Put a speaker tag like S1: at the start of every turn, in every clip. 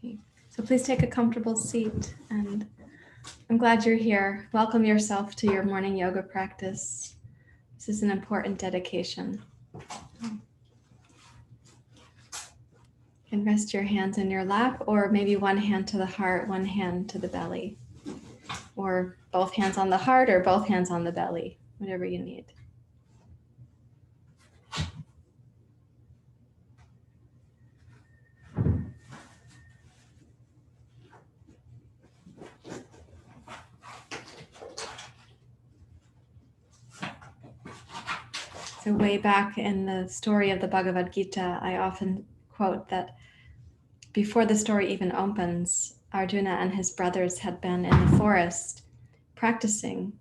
S1: Okay. So please take a comfortable seat, and I'm glad you're here. Welcome yourself to your morning yoga practice. This is an important dedication. You can rest your hands in your lap, or maybe one hand to the heart, one hand to the belly, or both hands on the heart or both hands on the belly, whatever you need. So way back in the story of the Bhagavad Gita, I often quote that before the story even opens, Arjuna and his brothers had been in the forest practicing,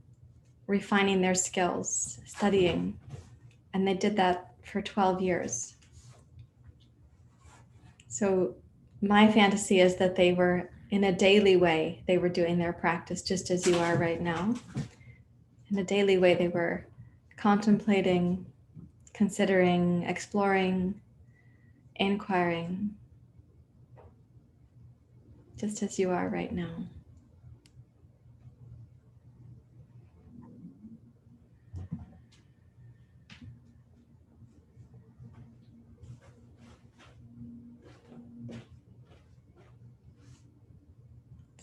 S1: refining their skills, studying, and they did that for 12 years. So my fantasy is that they were, in a daily way, they were doing their practice just as you are right now. In a daily way, they were contemplating, considering, exploring, inquiring, just as you are right now.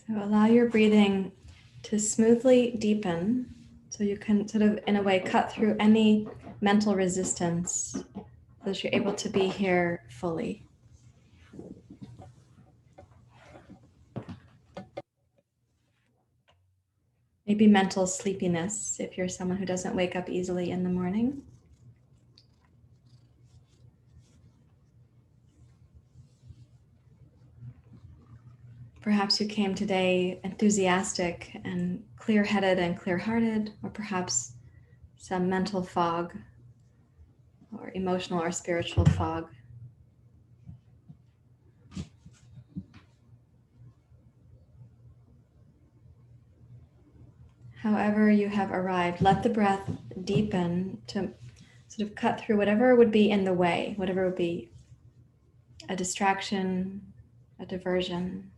S1: So allow your breathing to smoothly deepen so you can sort of, in a way, cut through any mental resistance so that you're able to be here fully. Maybe mental sleepiness if you're someone who doesn't wake up easily in the morning. Perhaps you came today enthusiastic and clear-headed and clear-hearted, or perhaps some mental fog or emotional or spiritual fog. However you have arrived, let the breath deepen to sort of cut through whatever would be in the way, whatever would be a distraction, a diversion.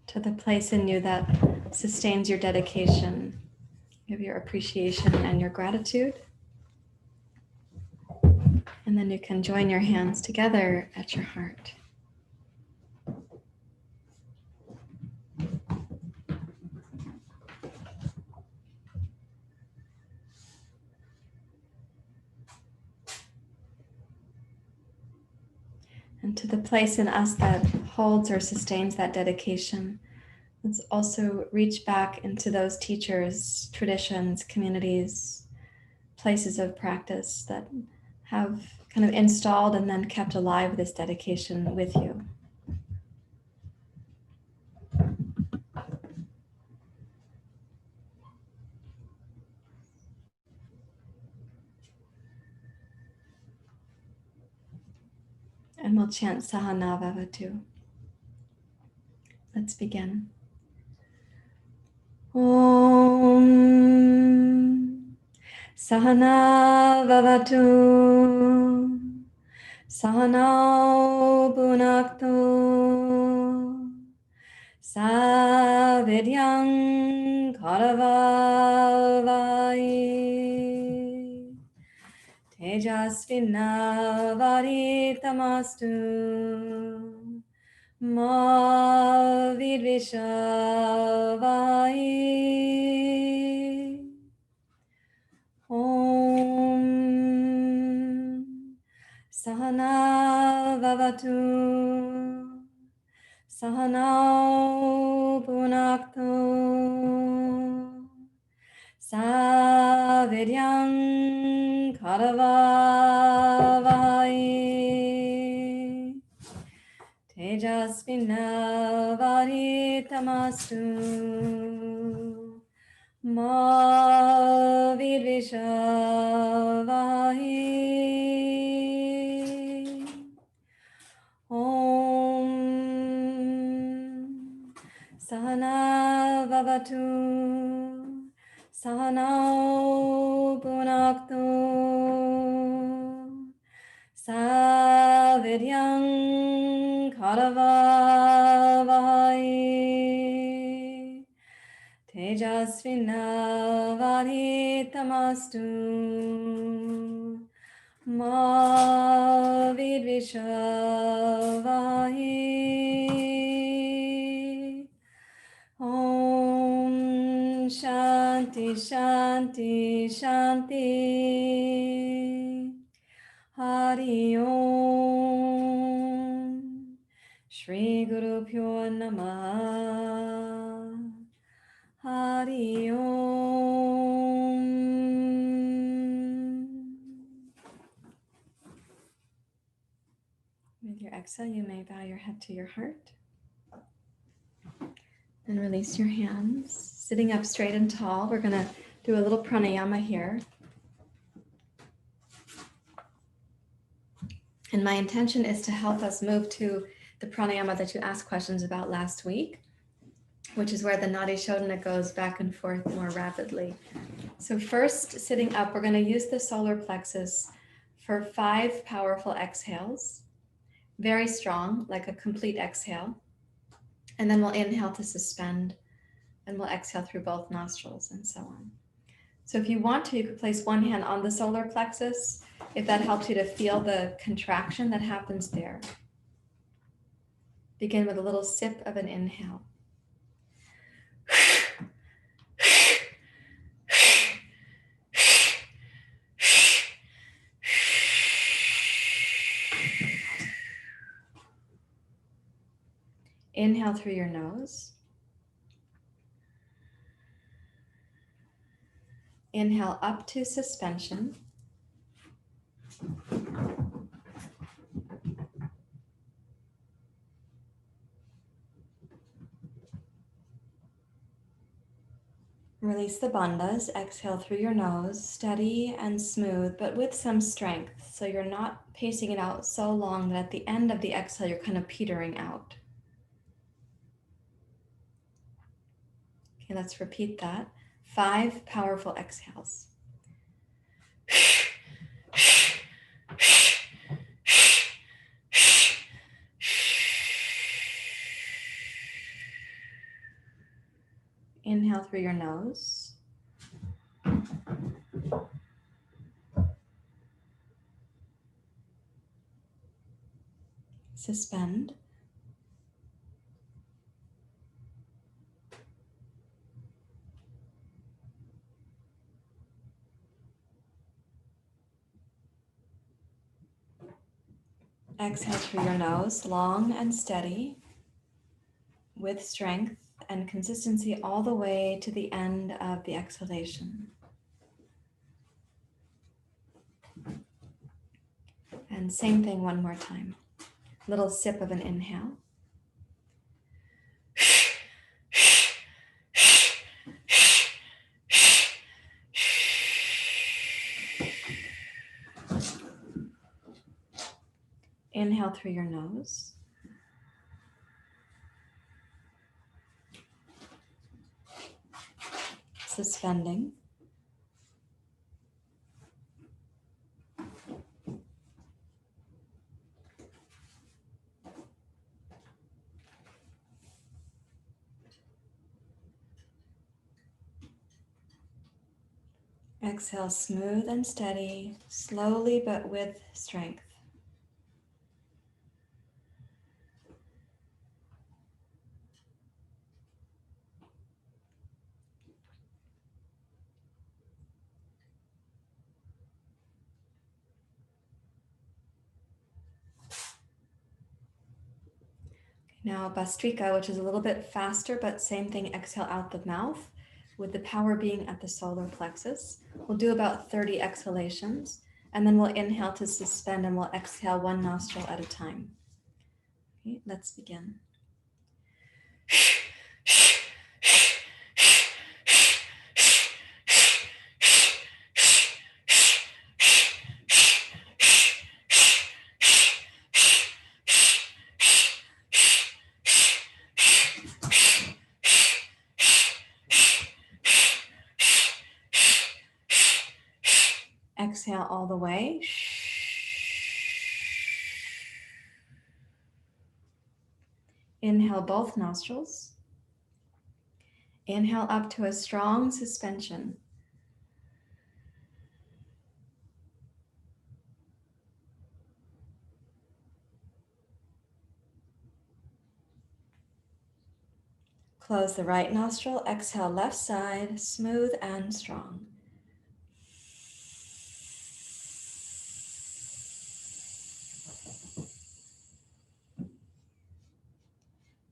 S1: To the place in you that sustains your dedication, of your appreciation and your gratitude. And then you can join your hands together at your heart. And to the place in us that holds or sustains that dedication, let's also reach back into those teachers, traditions, communities, places of practice that have kind of installed and then kept alive this dedication with you. And we'll chant Sahana Vavatu. Let's begin. Om Sahana Vavatu Sahana Bhunaktu Savidyam Karavavai Tejasvinavaditamastu Ma Vidvishavai. Om Sahana Vavatu Sahana Bhunaktu Savidyam Karavavai Tejasvinavaditamastu Ma Vidvishavai. Om Sahana Vavatu, Sahanau Punaktu, Savidyang Karavavai, Tejasvinavaditamastu, Ma Vidvishavahi. Om Shanti Shanti Shanti. Hari Om. Shri Guru Pyo Namaha. Hari Om. With your exhale, you may bow your head to your heart. And release your hands. Sitting up straight and tall, we're going to do a little pranayama here. And my intention is to help us move to the pranayama that you asked questions about last week, which is where the Nadi Shodhana goes back and forth more rapidly. So first, sitting up, we're going to use the solar plexus for 5 powerful exhales. Very strong, like a complete exhale. And then we'll inhale to suspend, and we'll exhale through both nostrils and so on. So if you want to, you could place one hand on the solar plexus, if that helps you to feel the contraction that happens there. Begin with a little sip of an inhale. Inhale through your nose. Inhale up to suspension. Release the bandhas. Exhale through your nose, steady and smooth, but with some strength. So you're not pacing it out so long that at the end of the exhale, you're kind of petering out. Okay, let's repeat that. 5 powerful exhales. Inhale through your nose. Suspend. Exhale through your nose, long and steady, with strength and consistency all the way to the end of the exhalation. And same thing one more time. Little sip of an inhale. Inhale through your nose. Suspending. Exhale, smooth and steady, slowly but with strength. Now Bastrika, which is a little bit faster, but same thing, exhale out the mouth with the power being at the solar plexus. We'll do about 30 exhalations, and then we'll inhale to suspend and we'll exhale one nostril at a time. Okay, let's begin. Exhale all the way. Inhale both nostrils. Inhale up to a strong suspension. Close the right nostril. Exhale left side, smooth and strong.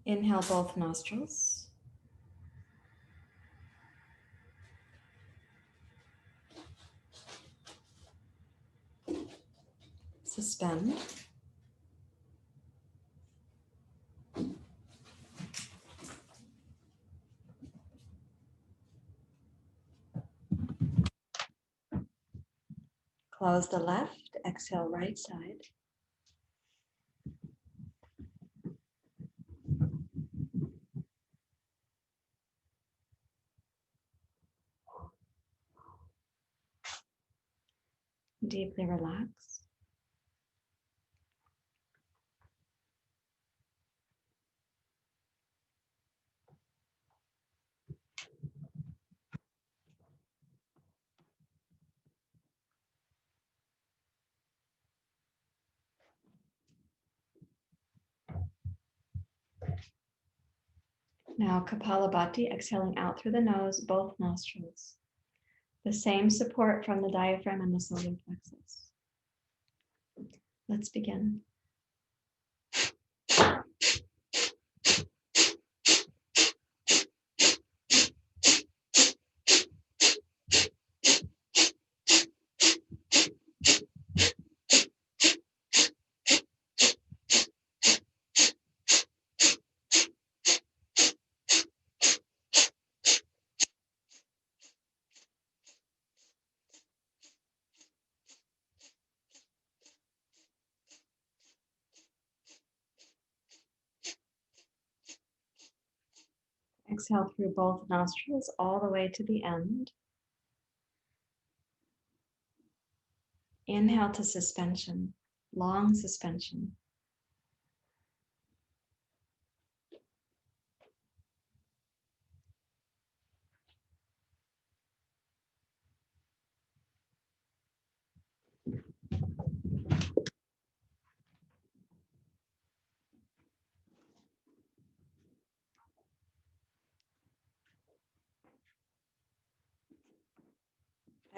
S1: Inhale both nostrils. Suspend. Close the left. Exhale right side. Deeply relax. Now Kapalabhati, exhaling out through the nose, both nostrils. The same support from the diaphragm and the solar plexus. Let's begin. Exhale through both nostrils all the way to the end. Inhale to suspension, long suspension.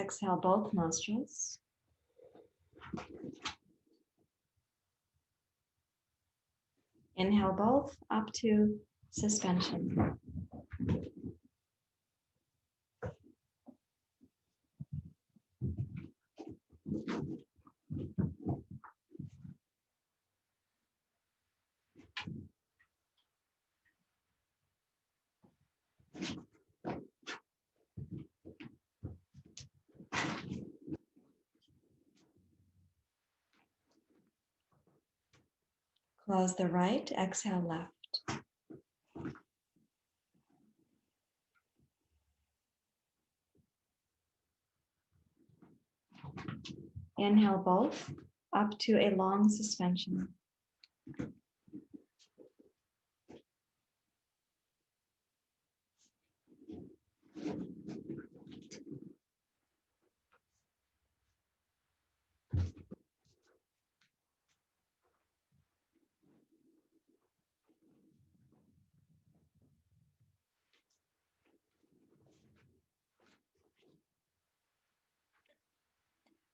S1: Exhale both nostrils. Inhale both up to suspension. Close the right, exhale left. Inhale both up to a long suspension.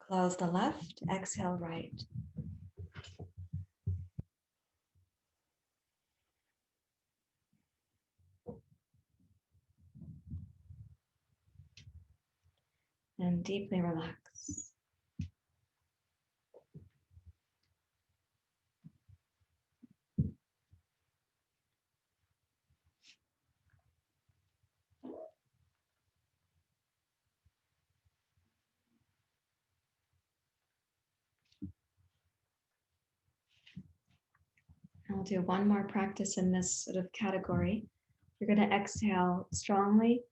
S1: Close the left, exhale right. And deeply relax. I'll do one more practice in this sort of category. You're going to exhale strongly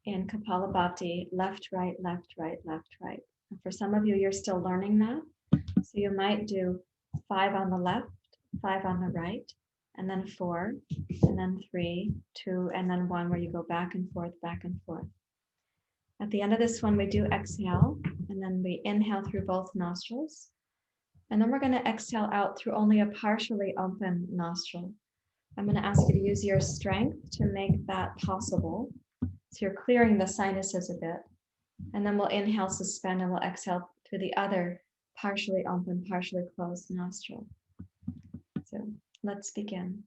S1: in Kapalabhati, left, right, left, right, left, right. And for some of you, you're still learning that. So you might do 5 on the left, 5 on the right, and then 4, and then 3, 2, and then 1, where you go back and forth, back and forth. At the end of this one, we do exhale, and then we inhale through both nostrils. And then we're going to exhale out through only a partially open nostril. I'm going to ask you to use your strength to make that possible. So you're clearing the sinuses a bit. And then we'll inhale, suspend, and we'll exhale through the other partially open, partially closed nostril. So let's begin.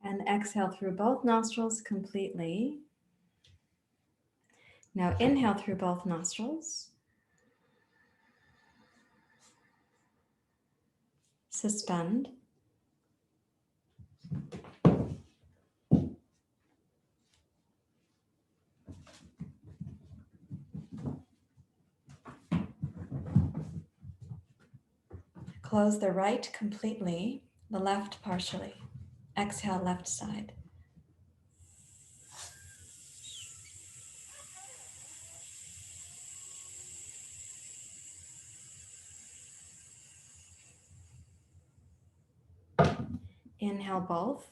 S1: And exhale through both nostrils completely. Now inhale through both nostrils. Suspend. Close the right completely, the left partially. Exhale, left side. Inhale both.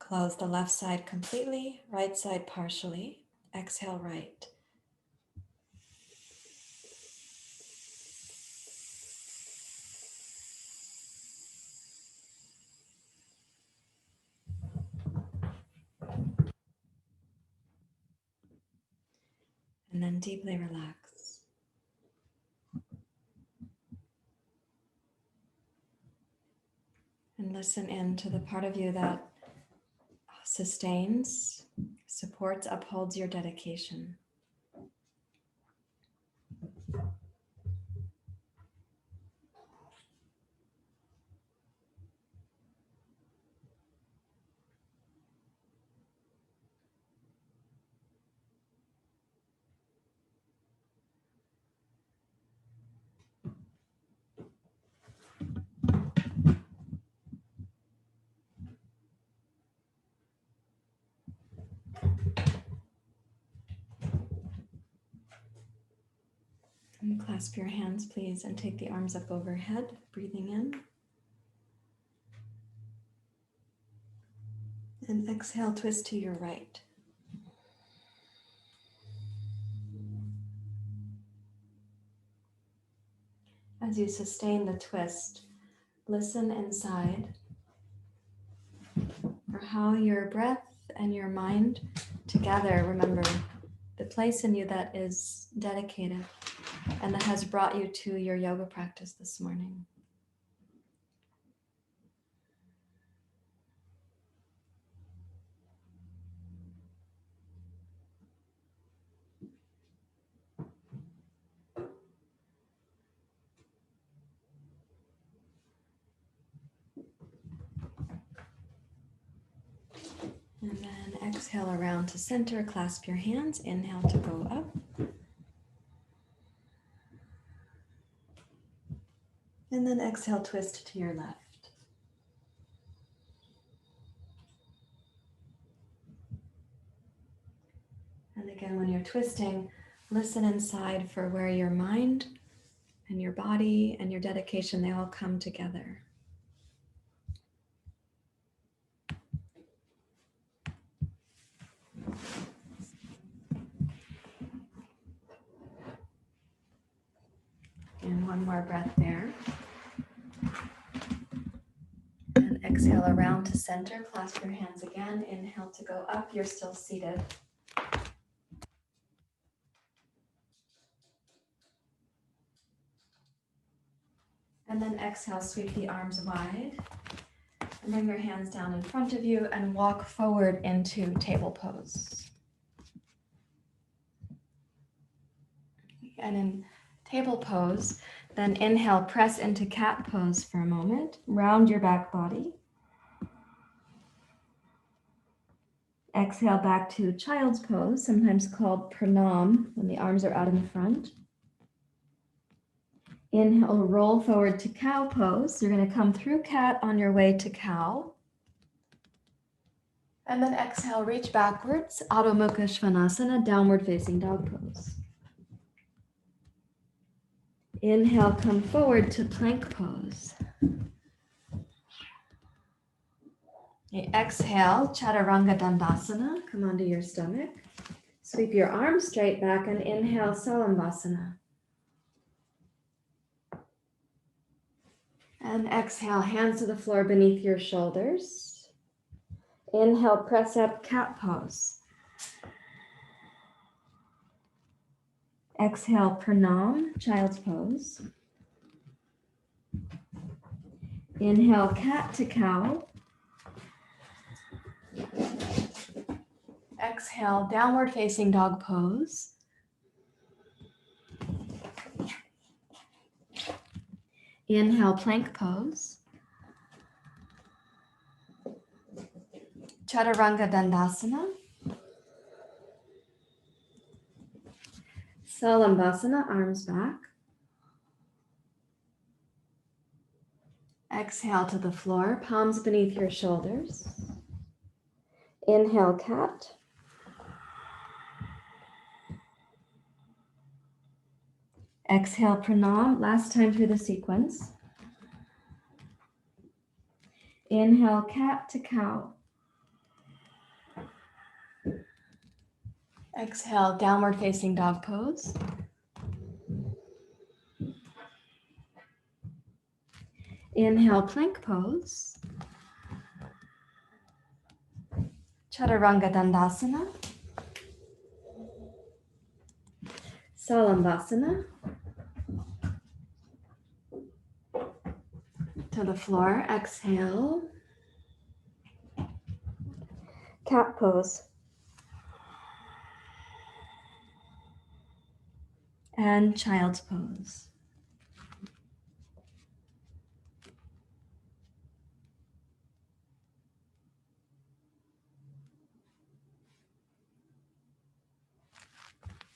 S1: Close the left side completely, right side partially. Exhale, right. And then deeply relax. And listen in to the part of you that sustains, supports, upholds your dedication. And clasp your hands, please, and take the arms up overhead, breathing in. And exhale, twist to your right. As you sustain the twist, listen inside for how your breath and your mind together, remember the place in you that is dedicated and that has brought you to your yoga practice this morning. And then exhale around to center, clasp your hands, inhale to go up. And then exhale, twist to your left. And again, when you're twisting, listen inside for where your mind and your body and your dedication, they all come together. And one more breath there. exhale around to center. Clasp your hands again. Inhale to go up. You're still seated. And then exhale, sweep the arms wide. And bring your hands down in front of you and walk forward into table pose. And in table pose, then inhale, press into cat pose for a moment. Round your back body. Exhale back to child's pose, sometimes called pranayama, when the arms are out in front. Inhale, roll forward to cow pose. You're going to come through cat on your way to cow. And then exhale, reach backwards, Adho Mukha Svanasana, downward facing dog pose. Inhale, come forward to plank pose. Exhale, Chaturanga Dandasana, come onto your stomach. Sweep your arms straight back and inhale, Salambhasana. And exhale, hands to the floor beneath your shoulders. Inhale, press up, cat pose. Exhale, pranam, child's pose. Inhale, cat to cow. Exhale, downward facing dog pose. Inhale, plank pose. Chaturanga Dandasana. Salambhasana, arms back. Exhale to the floor, palms beneath your shoulders. Inhale, cat. Exhale, pranam, last time through the sequence. Inhale, cat to cow. Exhale, downward facing dog pose. Inhale, plank pose. Chaturanga Dandasana. Salambhasana. To the floor, exhale. Cat pose. And child's pose.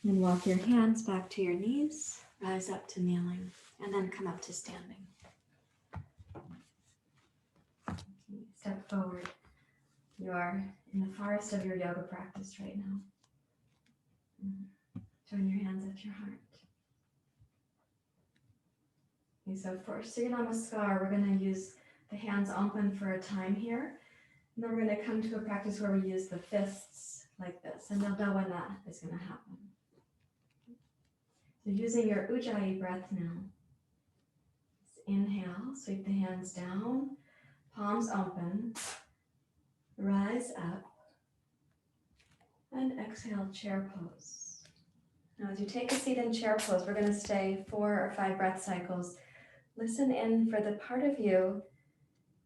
S1: And walk your hands back to your knees, rise up to kneeling, and then come up to standing. Step forward. You are in the forest of your yoga practice right now. Join your hands at your heart. Okay, so for Surya Namaskar, we're going to use the hands open for a time here. And then we're going to come to a practice where we use the fists like this. And you'll know when that is going to happen. So using your Ujjayi breath now. Inhale, sweep the hands down, palms open, rise up, and exhale, chair pose. Now as you take a seat in chair pose, we're going to stay 4 or 5 breath cycles. Listen in for the part of you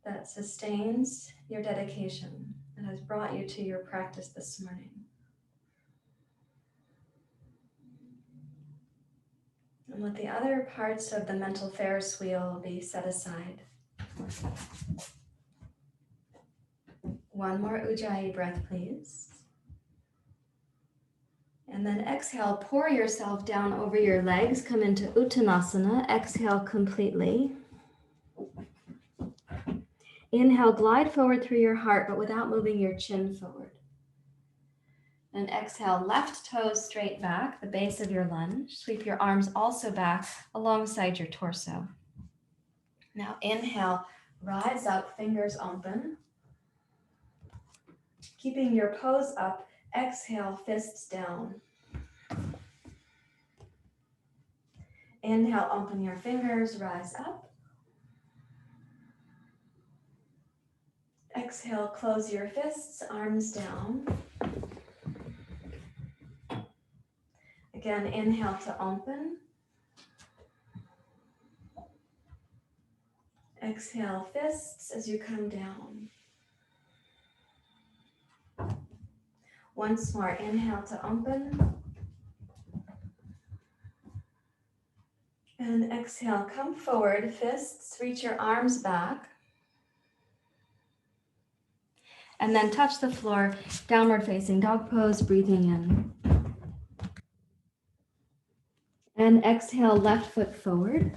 S1: that sustains your dedication, that has brought you to your practice this morning. And let the other parts of the mental Ferris wheel be set aside. One more Ujjayi breath, please. And then exhale, pour yourself down over your legs. Come into Uttanasana. Exhale completely. Inhale, glide forward through your heart, but without moving your chin forward. And exhale, left toes straight back, the base of your lunge. Sweep your arms also back alongside your torso. Now inhale, rise up, fingers open. Keeping your pose up, exhale, fists down. Inhale, open your fingers, rise up. Exhale, close your fists, arms down. Again, inhale to open. Exhale, fists as you come down. Once more, inhale to open. And exhale, come forward, fists, reach your arms back. And then touch the floor, downward facing dog pose, breathing in. And exhale, left foot forward.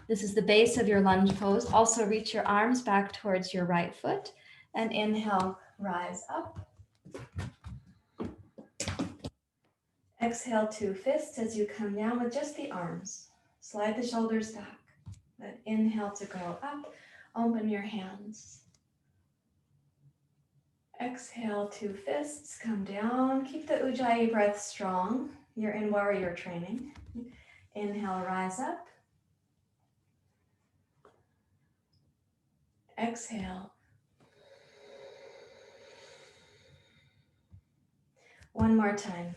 S1: This is the base of your lunge pose. Also reach your arms back towards your right foot. And inhale, rise up. Exhale to fists as you come down with just the arms. Slide the shoulders back. Then inhale to go up. Open your hands. Exhale to fists, come down. Keep the Ujjayi breath strong. You're in warrior training. Inhale, rise up. Exhale. One more time.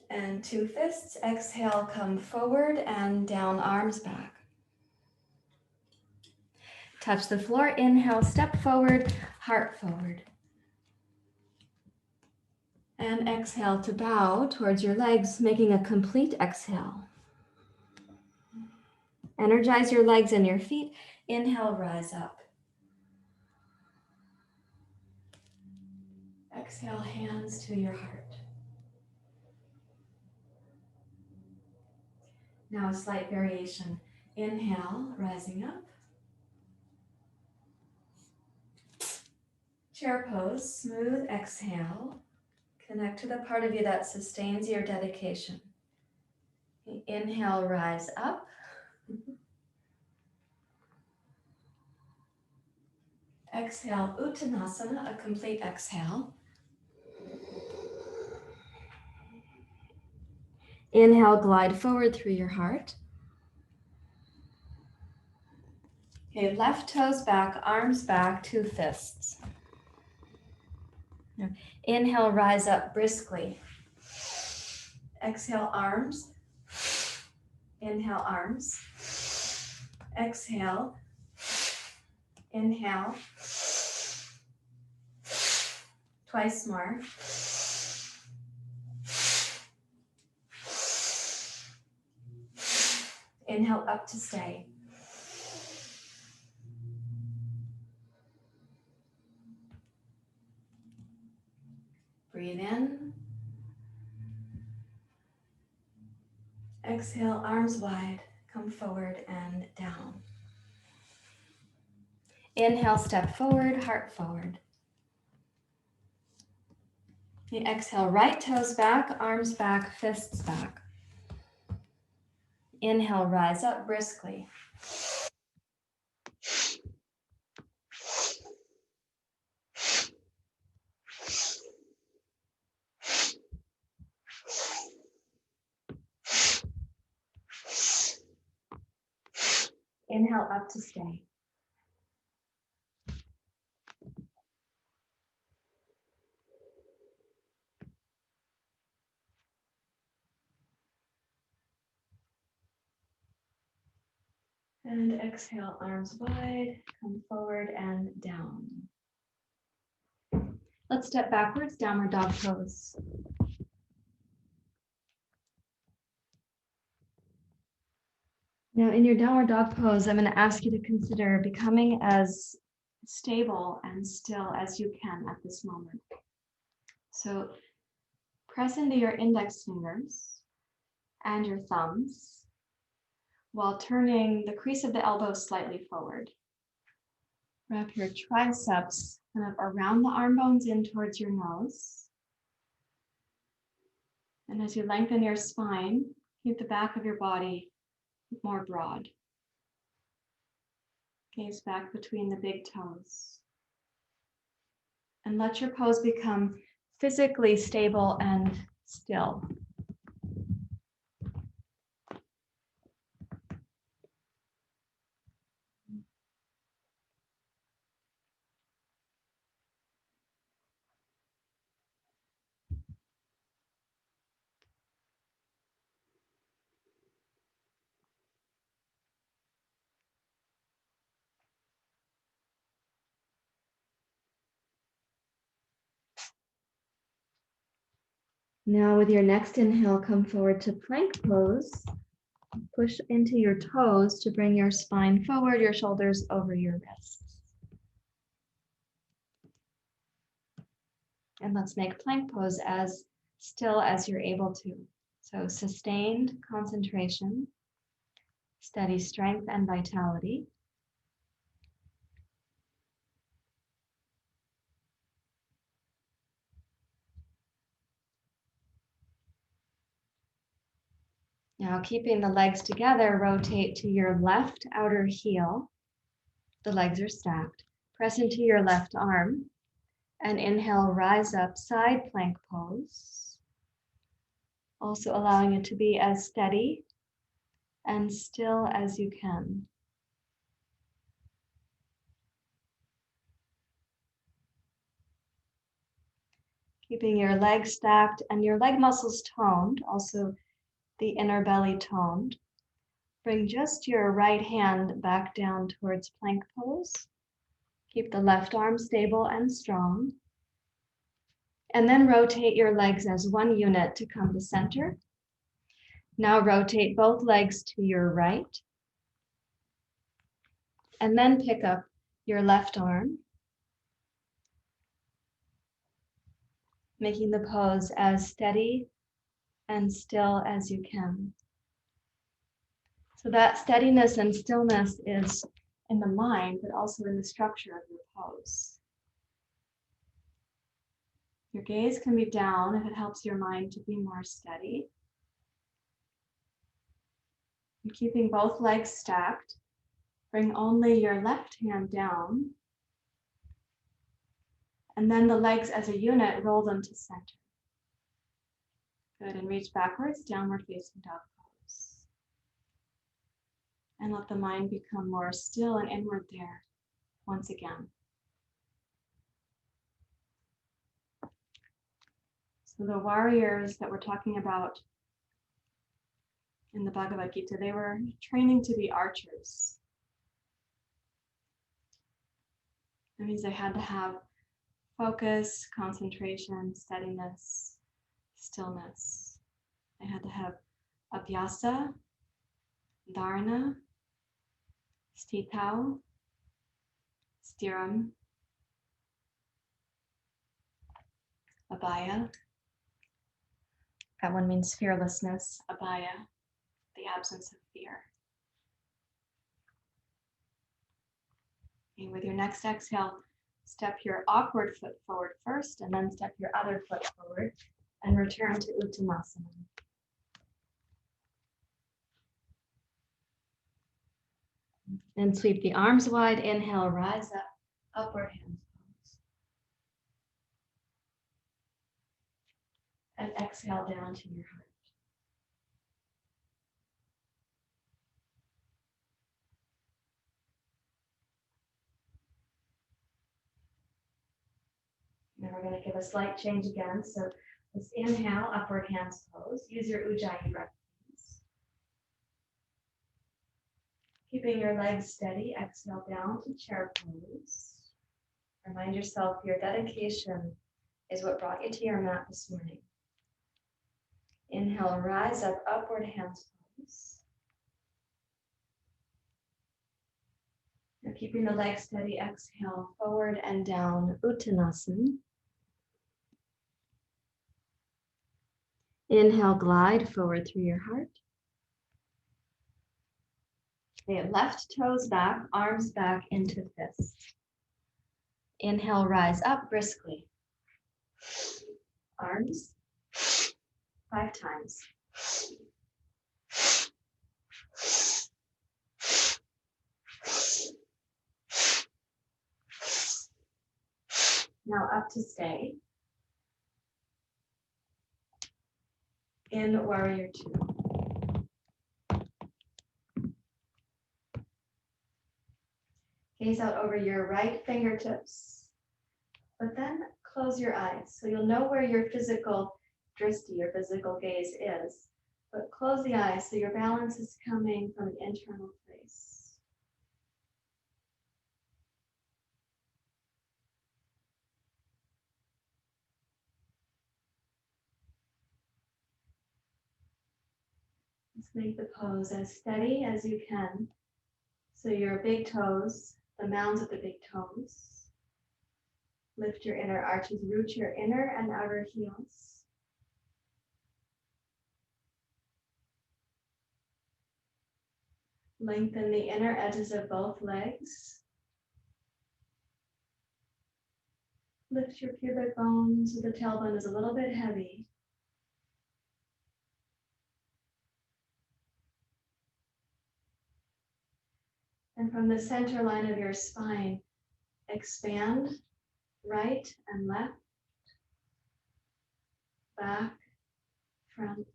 S1: And two fists. Exhale, come forward and down, arms back. Touch the floor. Inhale, step forward, heart forward. And exhale to bow towards your legs, making a complete exhale. Energize your legs and your feet. Inhale, rise up. Exhale, hands to your heart. Now a slight variation. Inhale, rising up. Chair pose, smooth exhale. Connect to the part of you that sustains your dedication. Inhale, rise up. Exhale, Uttanasana, a complete exhale. Inhale, glide forward through your heart. Okay, left toes back, arms back, two fists. Now, inhale, rise up briskly. Exhale, arms. Inhale, arms. Exhale. Inhale. Twice more. Inhale up to stay. Breathe in. Exhale, arms wide. Come forward and down. Inhale, step forward, heart forward. Exhale, right toes back, arms back, fists back. Inhale, rise up briskly. Inhale up to stay. And exhale, arms wide, come forward and down. Let's step backwards, downward dog pose. Now in your downward dog pose, I'm going to ask you to consider becoming as stable and still as you can at this moment. So press into your index fingers and your thumbs while turning the crease of the elbow slightly forward. Wrap your triceps kind of around the arm bones in towards your nose. And as you lengthen your spine, keep the back of your body more broad. Gaze back between the big toes. And let your pose become physically stable and still. Now with your next inhale, come forward to plank pose. Push into your toes to bring your spine forward, your shoulders over your wrists. And let's make plank pose as still as you're able to. So sustained concentration, steady strength and vitality. Now, keeping the legs together, rotate to your left outer heel. The legs are stacked. Press into your left arm and inhale, rise up, side plank pose. Also allowing it to be as steady and still as you can. Keeping your legs stacked and your leg muscles toned, also the inner belly toned. Bring just your right hand back down towards plank pose. Keep the left arm stable and strong. And then rotate your legs as one unit to come to center. Now rotate both legs to your right. And then pick up your left arm, making the pose as steady and still as you can. So that steadiness and stillness is in the mind, but also in the structure of your pose. Your gaze can be down if it helps your mind to be more steady. And keeping both legs stacked, bring only your left hand down. And then the legs as a unit, roll them to center. Good, and reach backwards, downward facing dog pose. And let the mind become more still and inward there once again. So the warriors that we're talking about in the Bhagavad Gita, they were training to be archers. That means they had to have focus, concentration, steadiness, stillness. They had to have abhyasa, dharana, sthitau, stiram, abhaya. That one means fearlessness, abhaya, the absence of fear. Okay, with your next exhale, step your awkward foot forward first, and then step your other foot forward, and return to Uttanasana. And sweep the arms wide, inhale, rise up, upward hands pose. And exhale down to your heart. Now we're going to give a slight change again. So let's inhale, upward hands pose. Use your Ujjayi breath. Keeping your legs steady, exhale down to chair pose. Remind yourself your dedication is what brought you to your mat this morning. Inhale, rise up, upward hands pose. Now keeping the legs steady, exhale, forward and down, Uttanasana. Inhale, glide forward through your heart. Okay, left toes back, arms back into fists. Inhale, rise up briskly. Arms, 5 times. Now up to stay. In warrior 2. Gaze out over your right fingertips, but then close your eyes. So you'll know where your physical drishti, your physical gaze is, but close the eyes so your balance is coming from an internal place. Let's make the pose as steady as you can. So your big toes, the mounds of the big toes. Lift your inner arches, root your inner and outer heels. Lengthen the inner edges of both legs. Lift your pubic bone so the tailbone is a little bit heavy. And from the center line of your spine, expand right and left, back, front.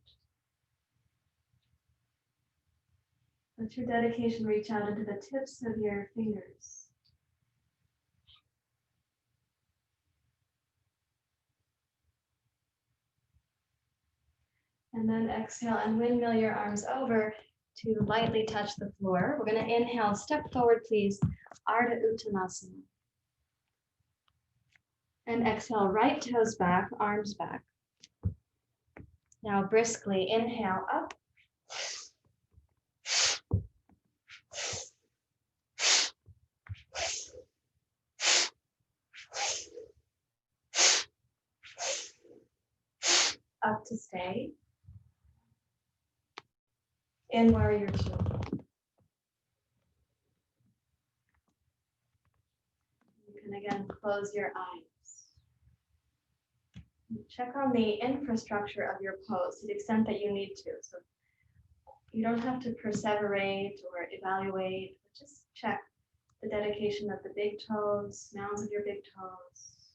S1: Let your dedication reach out into the tips of your fingers. And then exhale and windmill your arms over to lightly touch the floor. We're going to inhale, step forward, please, Ardha Uttanasana. And exhale, right toes back, arms back. Now briskly inhale up. Up to stay. In warrior two. You can again close your eyes. Check on the infrastructure of your pose to the extent that you need to. So you don't have to perseverate or evaluate, but just check the dedication of the big toes, mounds of your big toes,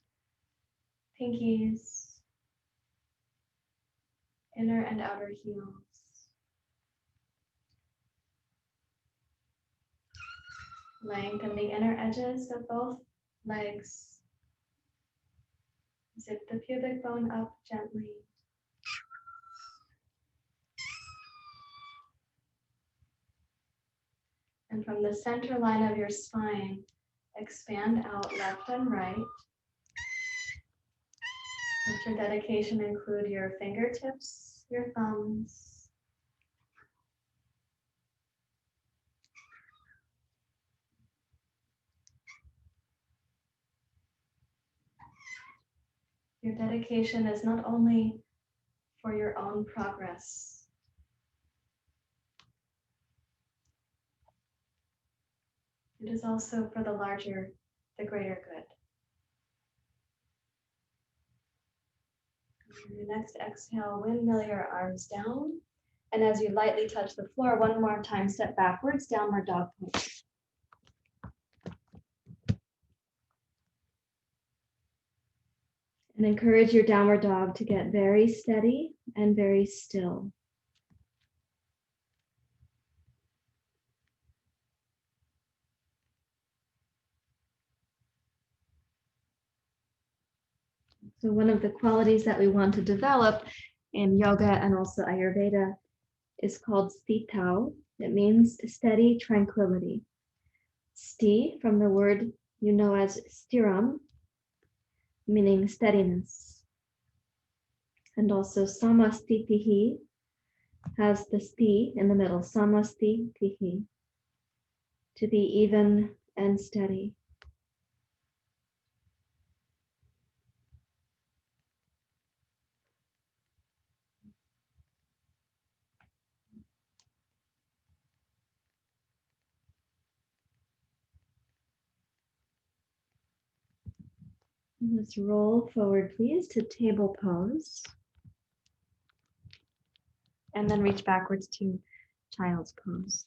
S1: pinkies, inner and outer heels. Lengthen the inner edges of both legs. Zip the pubic bone up gently. And from the center line of your spine, expand out left and right. Let your dedication include your fingertips, your thumbs. Your dedication is not only for your own progress, it is also for the larger, the greater good. On your next exhale, windmill your arms down. And as you lightly touch the floor, one more time, step backwards, downward dog pose. And encourage your downward dog to get very steady and very still. So one of the qualities that we want to develop in yoga and also Ayurveda is called sthitau. It means steady tranquility. Sti from the word you know as stiram, meaning steadiness. And also samastitihi has the sti in the middle, samastitihi, to be even and steady. Let's roll forward, please, to table pose. And then reach backwards to child's pose.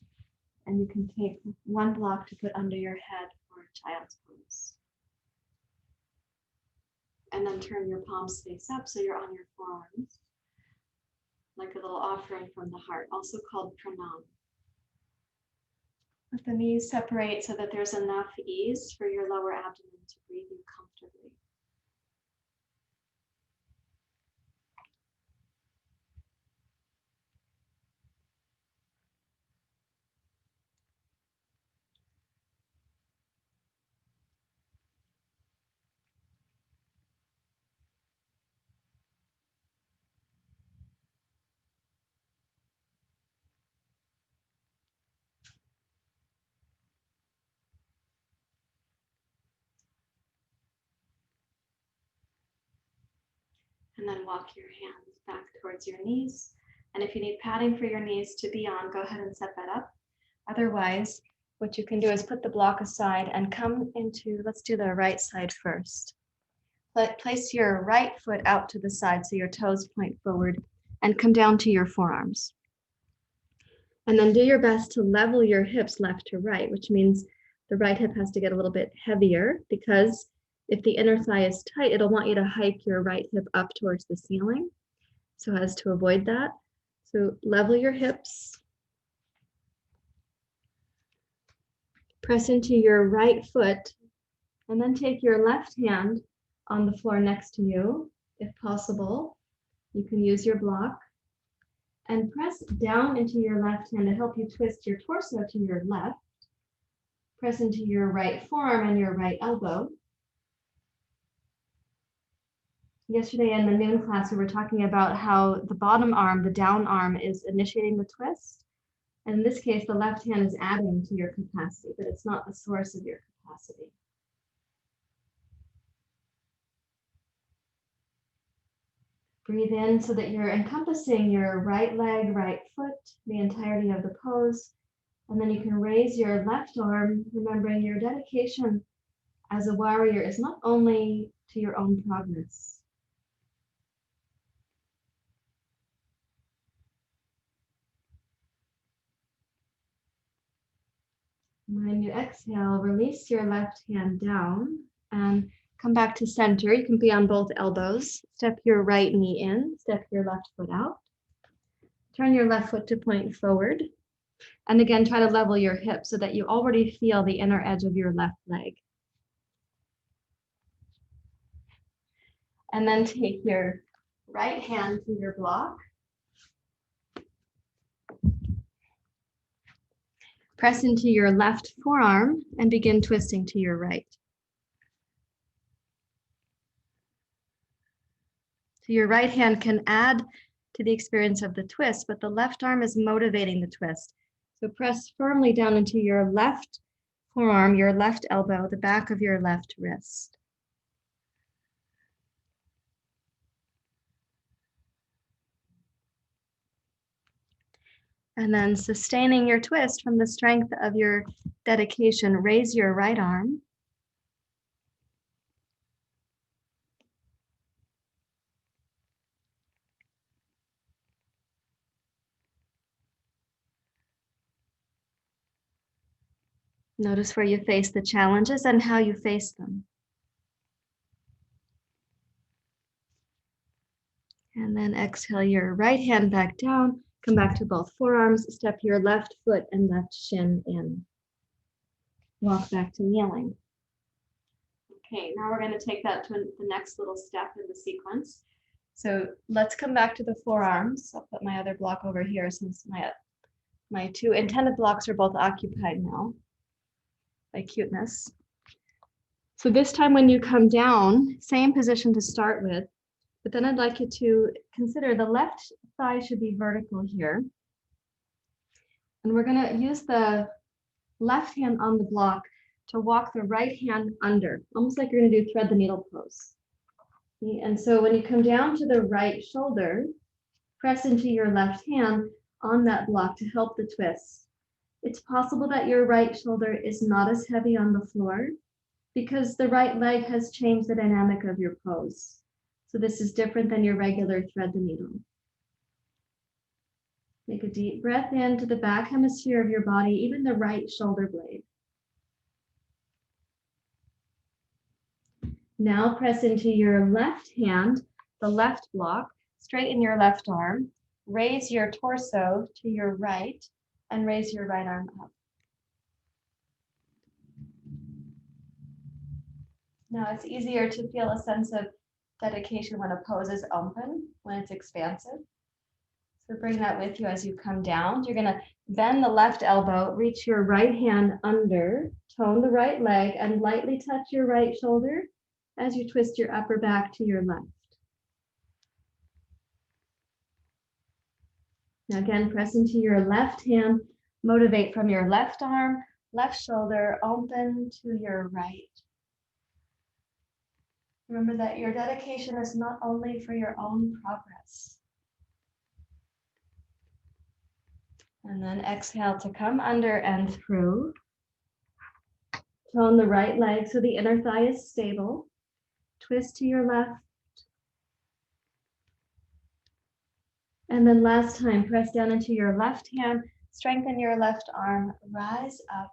S1: And you can take one block to put under your head for child's pose. And then turn your palms face up so you're on your forearms, like a little offering from the heart, also called pranayama. Let the knees separate so that there's enough ease for your lower abdomen to breathe in comfortably. And then walk your hands back towards your knees. And if you need padding for your knees to be on, go ahead and set that up. Otherwise, what you can do is put the block aside and come into, let's do the right side first. Place your right foot out to the side so your toes point forward and come down to your forearms. And then do your best to level your hips left to right, which means the right hip has to get a little bit heavier, because if the inner thigh is tight, it'll want you to hike your right hip up towards the ceiling. So as to avoid that, so level your hips. Press into your right foot, and then take your left hand on the floor next to you, if possible. You can use your block. And press down into your left hand to help you twist your torso to your left. Press into your right forearm and your right elbow. Yesterday in the noon class, we were talking about how the bottom arm, the down arm, is initiating the twist. And in this case, the left hand is adding to your capacity, but it's not the source of your capacity. Breathe in so that you're encompassing your right leg, right foot, the entirety of the pose. And then you can raise your left arm, remembering your dedication as a warrior is not only to your own progress. When you exhale, release your left hand down and come back to center. You can be on both elbows. Step your right knee in, step your left foot out. Turn your left foot to point forward. And again, try to level your hips so that you already feel the inner edge of your left leg. And then take your right hand to your block. Press into your left forearm and begin twisting to your right. So your right hand can add to the experience of the twist, but the left arm is motivating the twist. So press firmly down into your left forearm, your left elbow, the back of your left wrist. And then sustaining your twist from the strength of your dedication, raise your right arm. Notice where you face the challenges and how you face them. And then exhale your right hand back down. Come back to both forearms. Step your left foot and left shin in. Walk back to kneeling. Okay, now we're going to take that to the next little step in the sequence. So let's come back to the forearms. I'll put my other block over here since my two intended blocks are both occupied now by cuteness. So this time when you come down, same position to start with, but then I'd like you to consider the left thigh should be vertical here. And we're going to use the left hand on the block to walk the right hand under, almost like you're going to do thread the needle pose. Okay? And so when you come down to the right shoulder, press into your left hand on that block to help the twist. It's possible that your right shoulder is not as heavy on the floor because the right leg has changed the dynamic of your pose. So this is different than your regular thread the needle. Take a deep breath into the back hemisphere of your body, even the right shoulder blade. Now press into your left hand, the left block, straighten your left arm, raise your torso to your right, and raise your right arm up. Now it's easier to feel a sense of dedication when a pose is open, when it's expansive. So bring that with you as you come down. You're going to bend the left elbow, reach your right hand under, tone the right leg, and lightly touch your right shoulder as you twist your upper back to your left. Now again, press into your left hand, motivate from your left arm, left shoulder, open to your right. Remember that your dedication is not only for your own progress. And then exhale to come under and through. Tone the right leg so the inner thigh is stable. Twist to your left. And then last time, press down into your left hand, strengthen your left arm, rise up.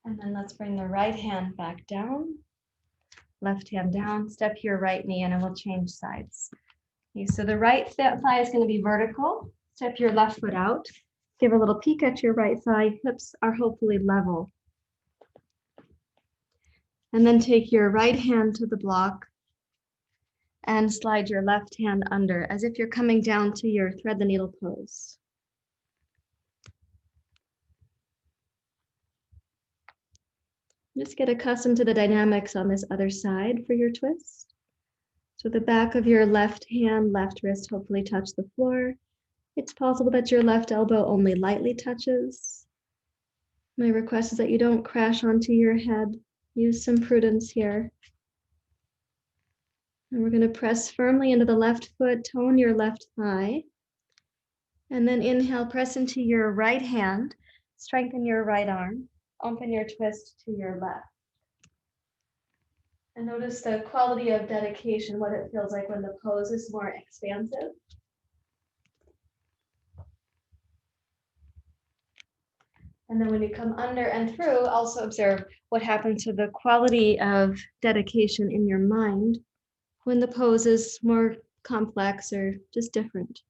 S1: And then let's bring the right hand back down, left hand down, step your right knee in and we'll change sides. Okay, so the right thigh is going to be vertical. Step your left foot out. Give a little peek at your right thigh. Hips are hopefully level. And then take your right hand to the block and slide your left hand under as if you're coming down to your thread the needle pose. Just get accustomed to the dynamics on this other side for your twist. So the back of your left hand, left wrist hopefully touch the floor. It's possible that your left elbow only lightly touches. My request is that you don't crash onto your head. Use some prudence here. And we're going to press firmly into the left foot, tone your left thigh. And then inhale, press into your right hand, strengthen your right arm, open your twist to your left. And notice the quality of dedication, what it feels like when the pose is more expansive. And then when you come under and through, also observe what happens to the quality of dedication in your mind when the pose is more complex or just different.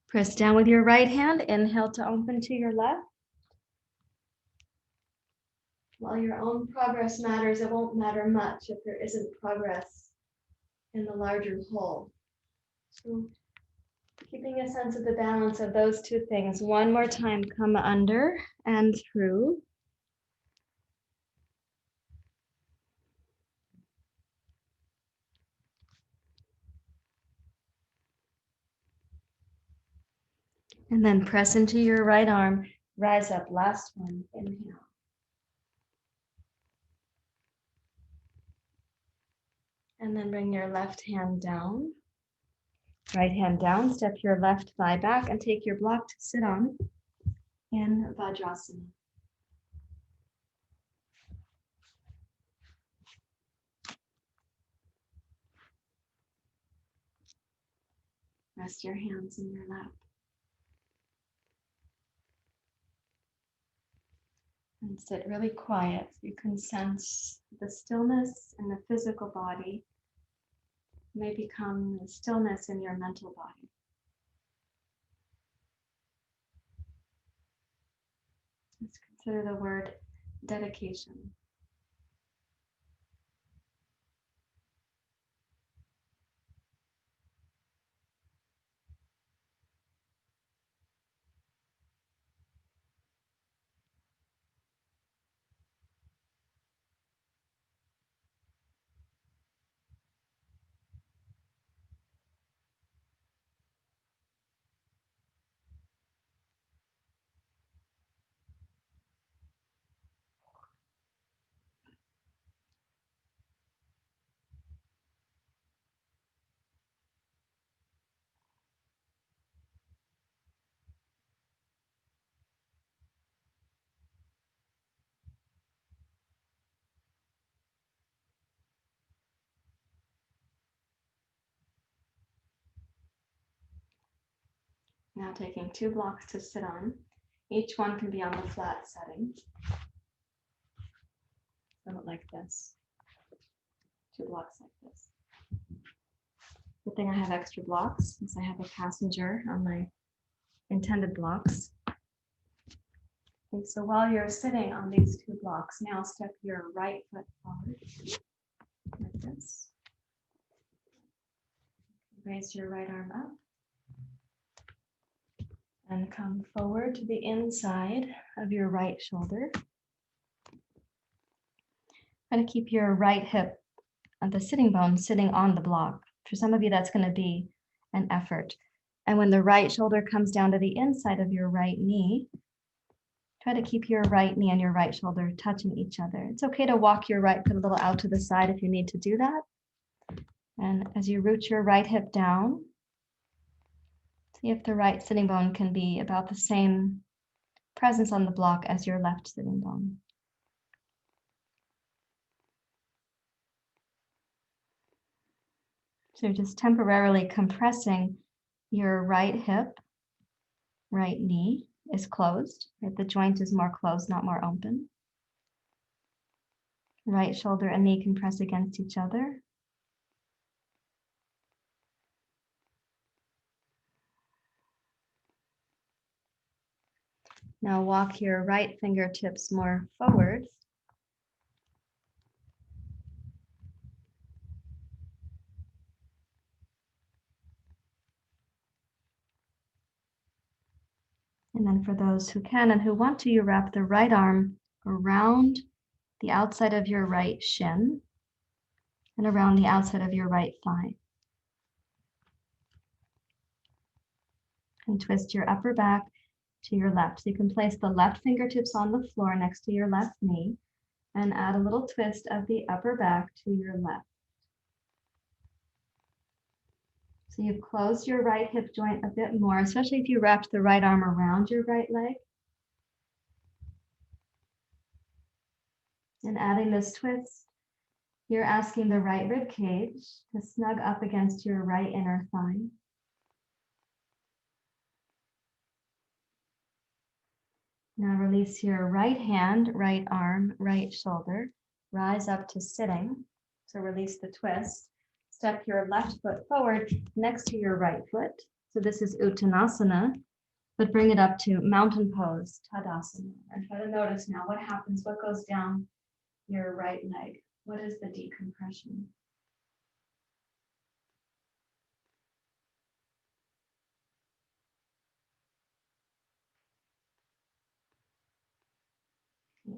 S1: Press down with your right hand, inhale to open to your left. While your own progress matters, it won't matter much if there isn't progress in the larger whole. So keeping a sense of the balance of those two things. One more time, come under and through. And then press into your right arm, rise up, last one, inhale. And then bring your left hand down, right hand down, step your left thigh back and take your block to sit on in Vajrasana. Rest your hands in your lap. And sit really quiet. You can sense the stillness in the physical body may become the stillness in your mental body. Let's consider the word dedication. Now taking 2 blocks to sit on. Each one can be on the flat setting. So like this. 2 blocks like this. Good thing I have extra blocks since I have a passenger on my intended blocks. Okay, so while you're sitting on these 2 blocks, now step your right foot forward like this. Raise your right arm up. And come forward to the inside of your right shoulder. Try to keep your right hip, the sitting bone, sitting on the block. For some of you, that's going to be and effort. And when the right shoulder comes down to the inside of your right knee, try to keep your right knee and your right shoulder touching each other. It's okay to walk your right foot a little out to the side if you need to do that. And as you root your right hip down, see if the right sitting bone can be about the same presence on the block as your left sitting bone. So just temporarily compressing your right hip, right knee is closed, right? The joint is more closed, not more open. Right shoulder and knee can press against each other. Now walk your right fingertips more forward. And then for those who can and who want to, you wrap the right arm around the outside of your right shin and around the outside of your right thigh. And twist your upper back to your left. So you can place the left fingertips on the floor next to your left knee and add a little twist of the upper back to your left. So you've closed your right hip joint a bit more, especially if you wrapped the right arm around your right leg. And adding this twist, you're asking the right rib cage to snug up against your right inner thigh. Now release your right hand, right arm, right shoulder. Rise up to sitting. So release the twist. Step your left foot forward next to your right foot. So this is Uttanasana, but bring it up to mountain pose, Tadasana. And try to notice now what happens, what goes down your right leg. What is the decompression?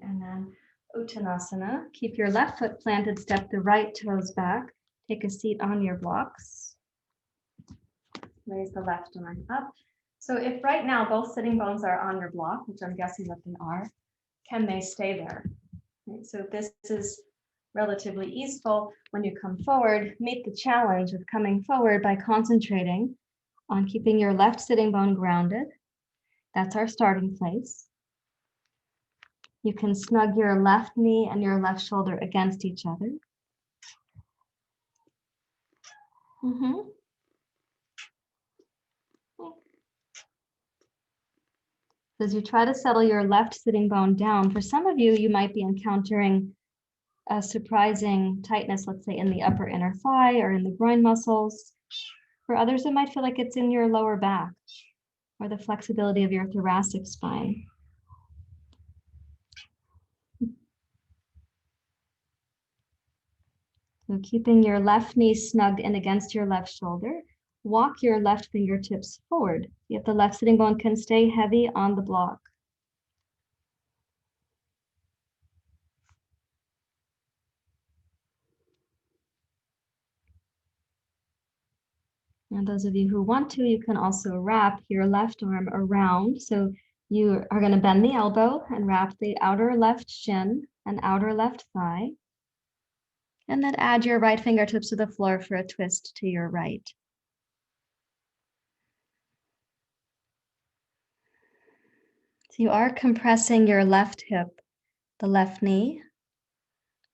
S1: And then Uttanasana. Keep your left foot planted, step the right toes back. Take a seat on your blocks. Raise the left arm up. So if right now both sitting bones are on your block, which I'm guessing that they are, can they stay there? Right, so this is relatively easeful. When you come forward, meet the challenge of coming forward by concentrating on keeping your left sitting bone grounded. That's our starting place. You can snug your left knee and your left shoulder against each other. As you try to settle your left sitting bone down, for some of you, you might be encountering a surprising tightness, let's say in the upper inner thigh or in the groin muscles. For others, it might feel like it's in your lower back or the flexibility of your thoracic spine. So keeping your left knee snugged in against your left shoulder, walk your left fingertips forward. See if the left sitting bone can stay heavy on the block. And those of you who want to, you can also wrap your left arm around. So you are going to bend the elbow and wrap the outer left shin and outer left thigh. And then add your right fingertips to the floor for a twist to your right. So you are compressing your left hip, the left knee.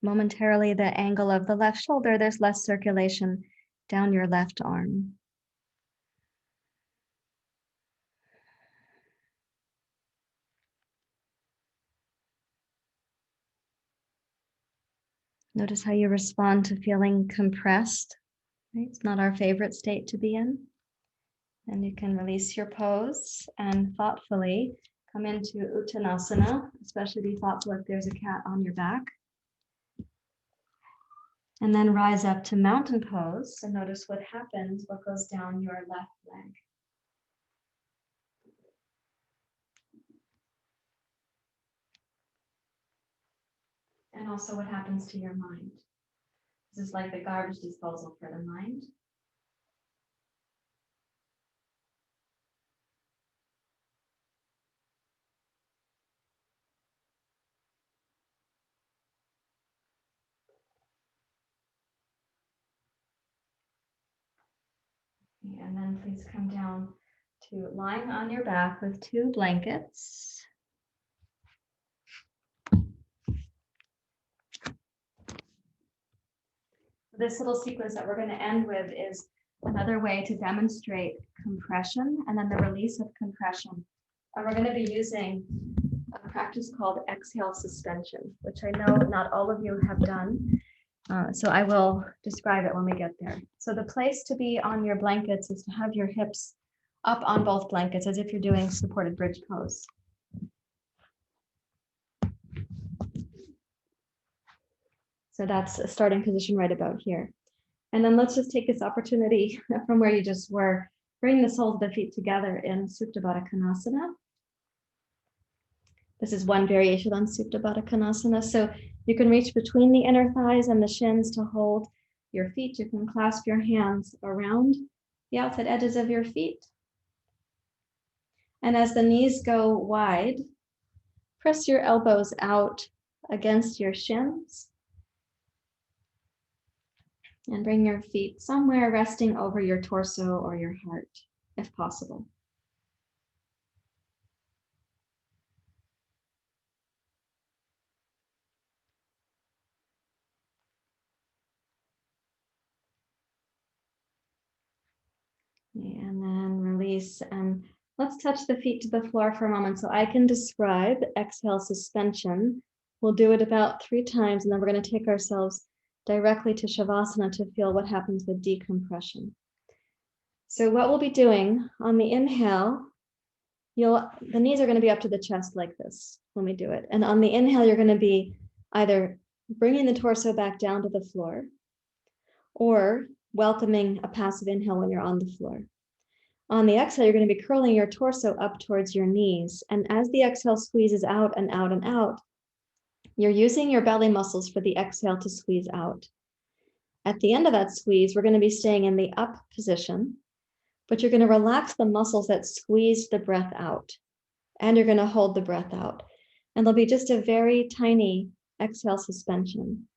S1: Momentarily, the angle of the left shoulder, there's less circulation down your left arm. Notice how you respond to feeling compressed. Right? It's not our favorite state to be in. And you can release your pose and thoughtfully come into Uttanasana, especially be thoughtful if there's a cat on your back. And then rise up to mountain pose and notice what happens, what goes down your left leg. And also what happens to your mind. This is like the garbage disposal for the mind. And then please come down to lying on your back with 2 blankets. This little sequence that we're going to end with is another way to demonstrate compression and then the release of compression. And we're going to be using a practice called exhale suspension, which I know not all of you have done. So I will describe it when we get there. So the place to be on your blankets is to have your hips up on both blankets as if you're doing supported bridge pose. So that's a starting position right about here. And then let's just take this opportunity from where you just were, bring the soles of the feet together in Supta Baddha Konasana. This is one variation on Supta Baddha Konasana. So you can reach between the inner thighs and the shins to hold your feet. You can clasp your hands around the outside edges of your feet. And as the knees go wide, press your elbows out against your shins. And bring your feet somewhere resting over your torso or your heart, if possible. And then release. And let's touch the feet to the floor for a moment so I can describe exhale suspension. We'll do it about 3 times, and then we're going to take ourselves directly to Shavasana to feel what happens with decompression. So what we'll be doing on the inhale, the knees are going to be up to the chest like this when we do it. And on the inhale, you're going to be either bringing the torso back down to the floor or welcoming a passive inhale when you're on the floor. On the exhale, you're going to be curling your torso up towards your knees. And as the exhale squeezes out and out and out, you're using your belly muscles for the exhale to squeeze out. At the end of that squeeze, we're going to be staying in the up position, but you're going to relax the muscles that squeeze the breath out. And you're going to hold the breath out. And there'll be just a very tiny exhale suspension.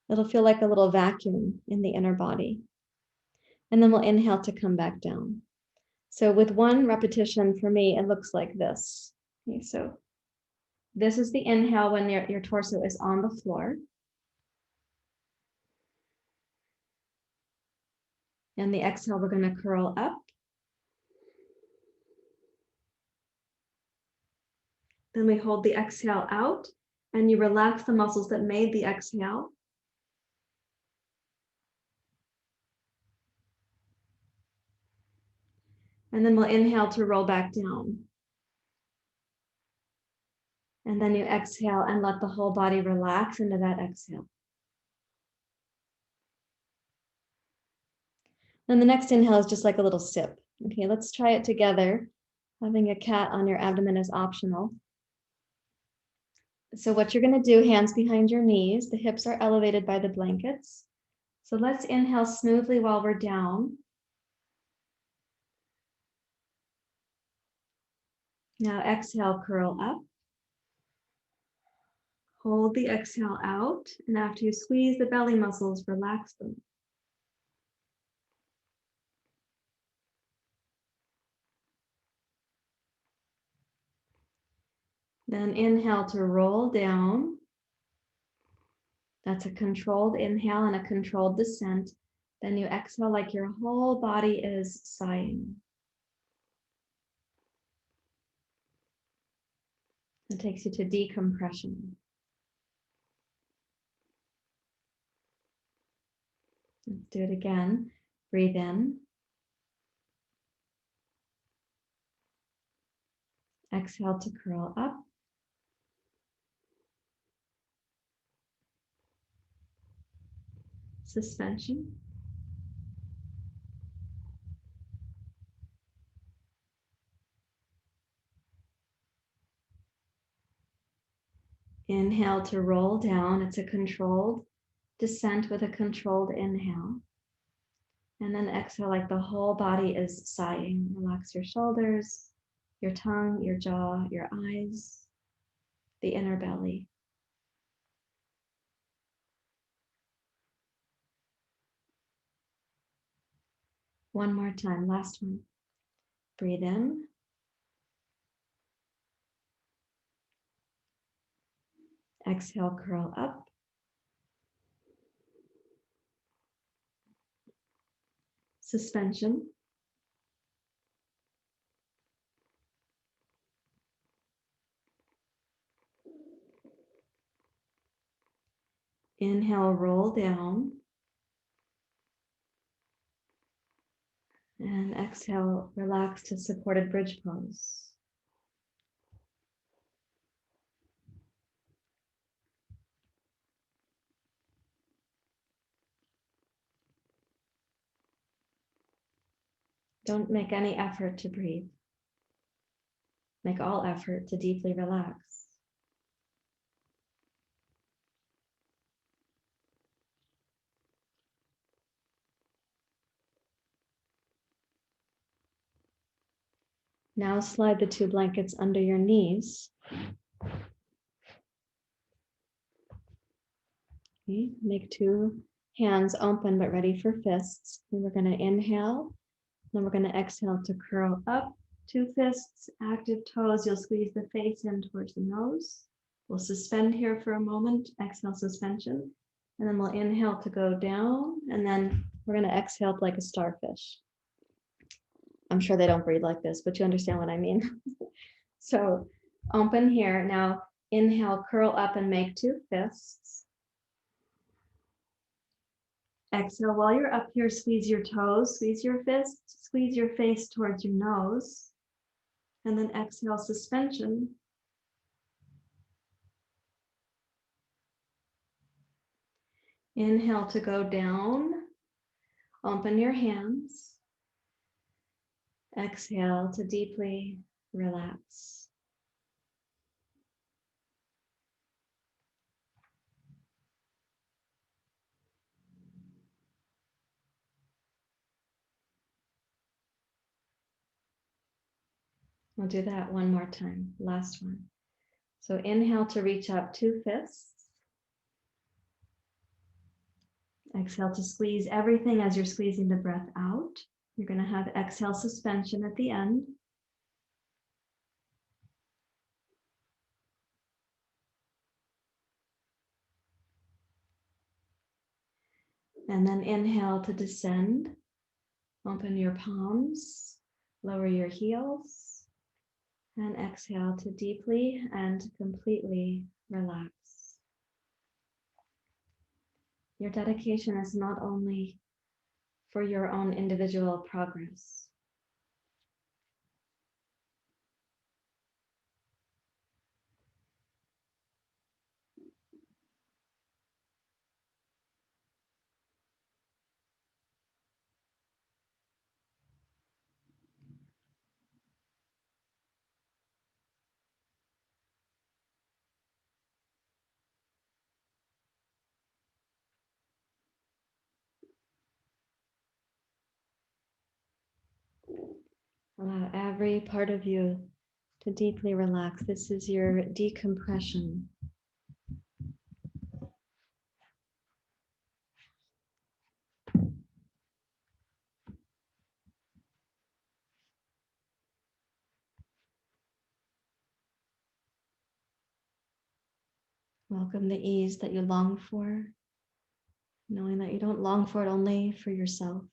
S1: It'll feel like a little vacuum in the inner body. And then we'll inhale to come back down. So with 1 repetition for me, it looks like this. Okay, so this is the inhale when your torso is on the floor. And the exhale, we're going to curl up. Then we hold the exhale out and you relax the muscles that made the exhale. And then we'll inhale to roll back down. And then you exhale and let the whole body relax into that exhale. Then the next inhale is just like a little sip. Okay, let's try it together. Having a cat on your abdomen is optional. So what you're going to do, hands behind your knees, the hips are elevated by the blankets. So let's inhale smoothly while we're down. Now exhale, curl up. Hold the exhale out, and after you squeeze the belly muscles, relax them. Then inhale to roll down. That's a controlled inhale and a controlled descent. Then you exhale like your whole body is sighing. It takes you to decompression. Let's do it again. Breathe in. Exhale to curl up. Suspension. Inhale to roll down. It's a controlled descent with a controlled inhale. And then exhale like the whole body is sighing. Relax your shoulders, your tongue, your jaw, your eyes, the inner belly. One more time, last one. Breathe in. Exhale, curl up. Suspension. Inhale, roll down. And exhale, relax to supported bridge pose. Don't make any effort to breathe. Make all effort to deeply relax. Now slide the two blankets under your knees. Okay, make two hands open but ready for fists. And we're going to inhale, then we're going to exhale to curl up. Two fists, active toes. You'll squeeze the face in towards the nose. We'll suspend here for a moment, exhale suspension. And then we'll inhale to go down, and then we're going to exhale like a starfish. I'm sure they don't breathe like this, but you understand what I mean. So open here. Now inhale, curl up and make two fists. Exhale, while you're up here, squeeze your toes, squeeze your fists, squeeze your face towards your nose. And then exhale, suspension. Inhale to go down. Open your hands. Exhale to deeply relax. We'll do that one more time, last one. So inhale to reach up, two fists. Exhale to squeeze everything as you're squeezing the breath out. You're going to have exhale suspension at the end. And then inhale to descend. Open your palms, lower your heels, and exhale to deeply and completely relax. Your dedication is not only for your own individual progress. Allow every part of you to deeply relax. This is your decompression. Welcome the ease that you long for, knowing that you don't long for it only for yourself.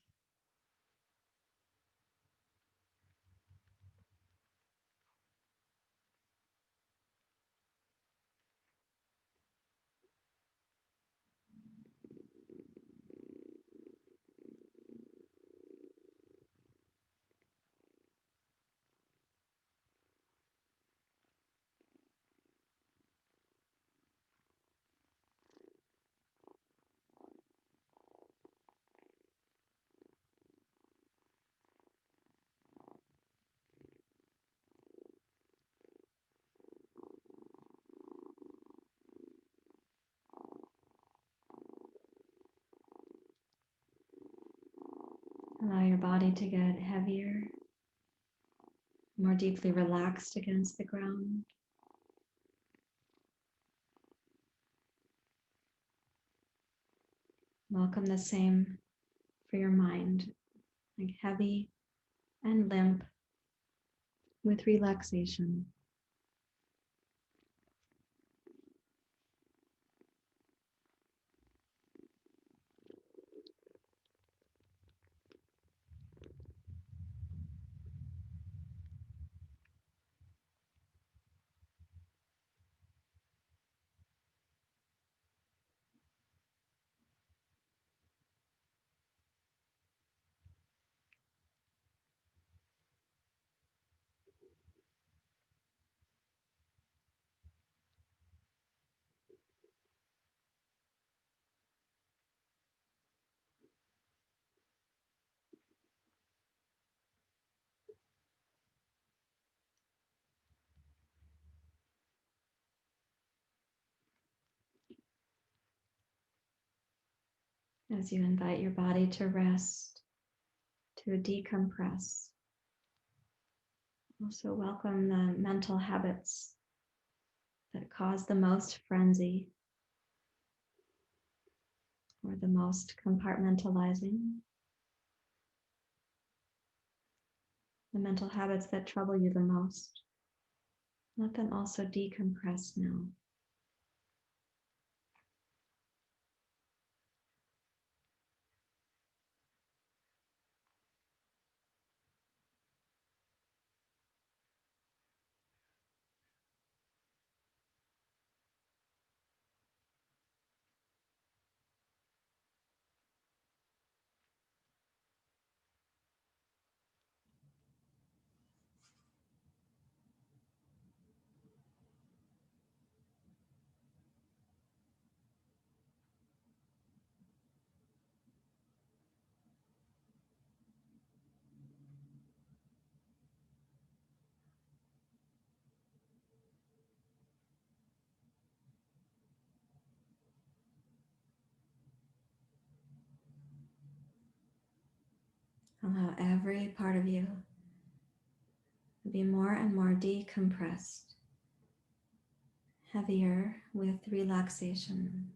S1: Allow your body to get heavier, more deeply relaxed against the ground. Welcome the same for your mind. like heavy and limp with relaxation. As you invite your body to rest, to decompress, also welcome the mental habits that cause the most frenzy or the most compartmentalizing, the mental habits that trouble you the most. Let them also decompress now. Allow every part of you to be more and more decompressed, heavier with relaxation.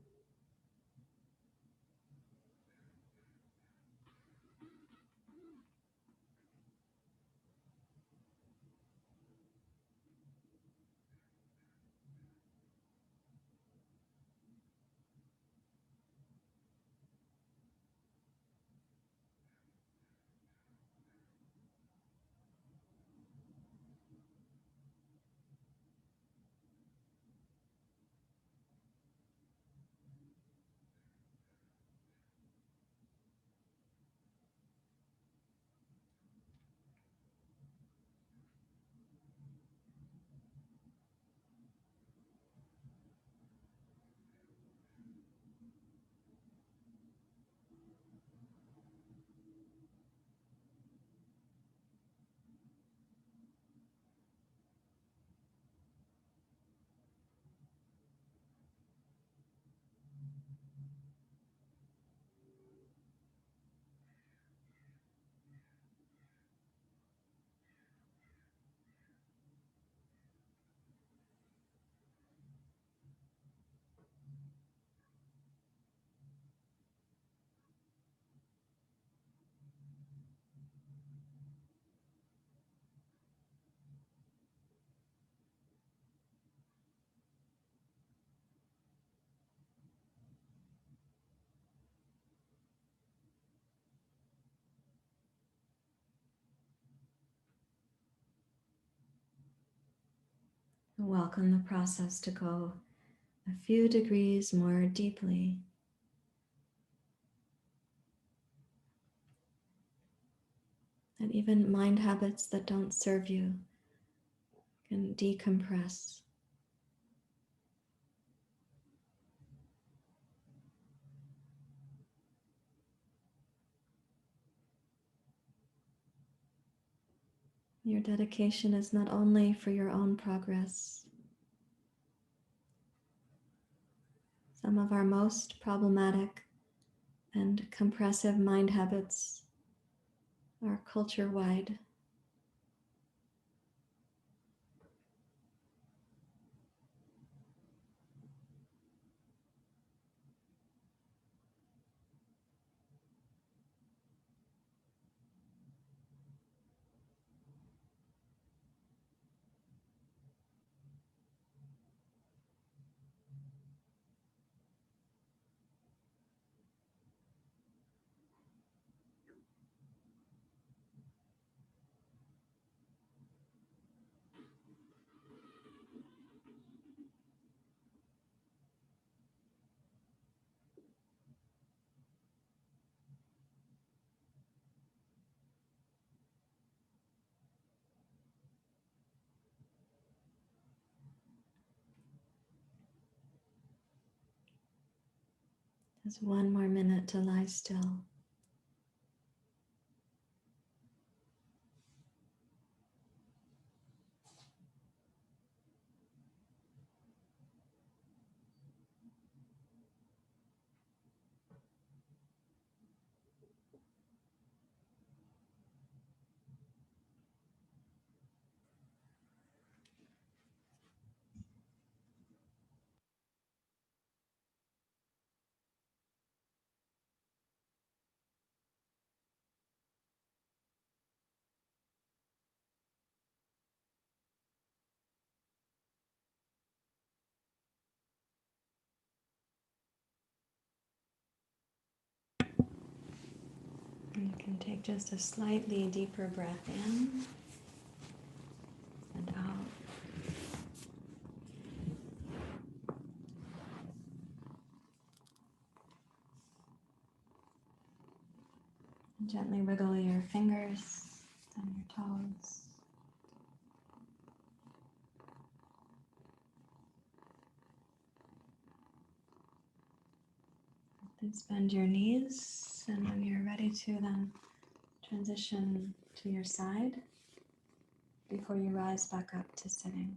S1: Welcome the process to go a few degrees more deeply. And even mind habits that don't serve you can decompress. Your dedication is not only for your own progress. Some of our most problematic and compressive mind habits are culture-wide. Just one more minute to lie still. You can take just a slightly deeper breath in and out. Gently wiggle your fingers and your toes. Please bend your knees, and when you're ready to, then transition to your side before you rise back up to sitting.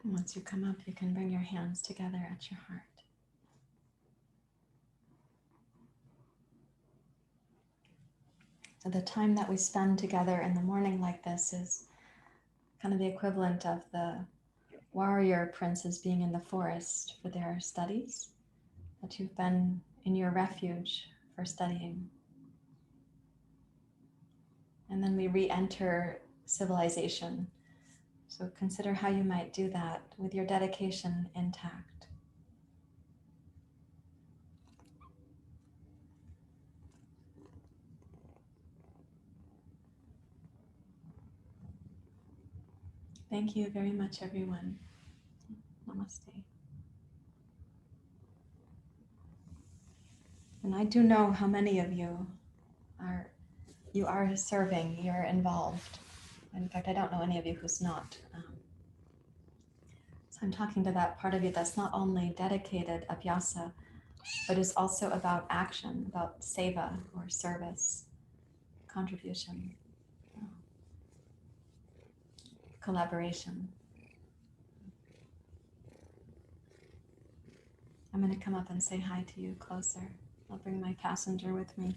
S1: And once you come up, you can bring your hands together at your heart. So the time that we spend together in the morning like this is kind of the equivalent of the warrior princes being in the forest for their studies, that you've been in your refuge for studying. And then we re-enter civilization. So consider how you might do that with your dedication intact. Thank you very much, everyone. Namaste. And I do know how many of you are serving, you're involved. In fact, I don't know any of you who's not. So I'm talking to that part of you that's not only dedicated abhyasa, but is also about action, about seva or service, contribution, collaboration. I'm going to come up and say hi to you closer. I'll bring my passenger with me.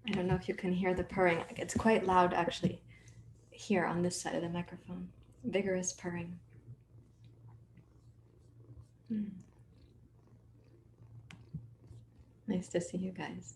S1: I don't know if you can hear the purring. It's quite loud, actually, here on this side of the microphone. Vigorous purring. Nice to see you guys.